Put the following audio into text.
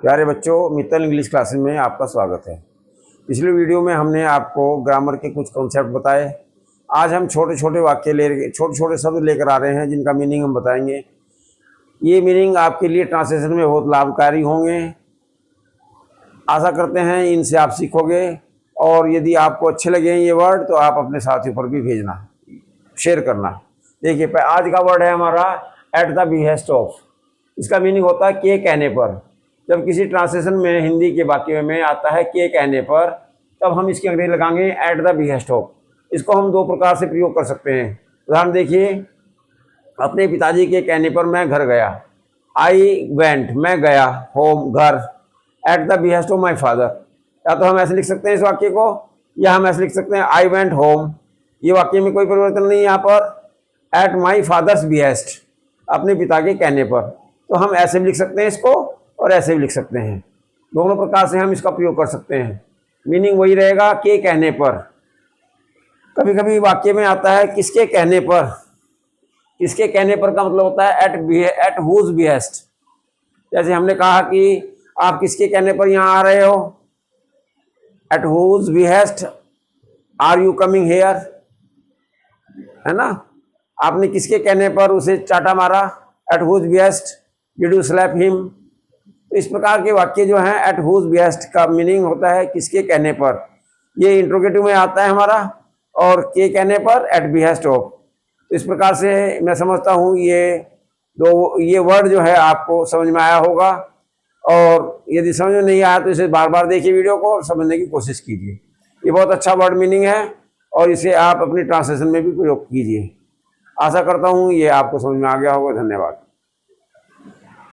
प्यारे बच्चों, Mittal English classes में आपका स्वागत है। पिछले वीडियो में हमने आपको ग्रामर के कुछ कॉन्सेप्ट बताए। आज हम छोटे छोटे शब्द लेकर आ रहे हैं जिनका मीनिंग हम बताएंगे। ये मीनिंग आपके लिए ट्रांसलेशन में बहुत लाभकारी होंगे। आशा करते हैं इनसे आप सीखोगे, और यदि आपको अच्छे लगे ये वर्ड तो आप अपने साथियों पर भी भेजना, शेयर करना। देखिए, आज का वर्ड है हमारा एट द बिहेस्ट ऑफ। इसका मीनिंग होता है के कहने पर। जब किसी ट्रांसलेशन में हिंदी के वाक्य में आता है के कहने पर, तब हम इसकी अंग्रेजी लगाएंगे एट द बिहेस्ट ऑफ। इसको हम दो प्रकार से प्रयोग कर सकते हैं। उदाहरण देखिए, अपने पिताजी के कहने पर मैं घर गया। आई वेंट, मैं गया, होम घर, at the behest of my father. या तो हम ऐसे लिख सकते हैं इस वाक्य को, या हम ऐसे लिख सकते हैं आई वेंट होम। ये वाक्य में कोई परिवर्तन नहीं है यहाँ पर। एट माई फादर्स बिहेस्ट, अपने पिता के कहने पर। तो हम ऐसे भी लिख सकते हैं इसको और ऐसे भी लिख सकते हैं। दोनों प्रकार से हम इसका प्रयोग कर सकते हैं। मीनिंग वही रहेगा के कहने पर। कभी कभी वाक्य में आता है किसके कहने पर। किसके कहने पर का मतलब होता है एट हुज बिहेस्ट। जैसे हमने कहा कि आप किसके कहने पर यहाँ आ रहे हो, at whose behest are you coming here, है ना। आपने किसके कहने पर उसे चाटा मारा, at whose behest did you slap him. इस प्रकार के वाक्य जो हैं एट हुज बिहेस्ट का मीनिंग होता है किसके कहने पर। ये इंट्रोगेटिव में आता है हमारा, और के कहने पर एट बिहेस्ट ऑफ। इस प्रकार से मैं समझता हूँ ये वर्ड जो है आपको समझ में आया होगा। और यदि समझ में नहीं आया तो इसे बार बार देखिए वीडियो को और समझने की कोशिश कीजिए। ये बहुत अच्छा वर्ड मीनिंग है और इसे आप अपनी ट्रांसलेशन में भी प्रयोग कीजिए। आशा करता हूँ ये आपको समझ में आ गया होगा। धन्यवाद।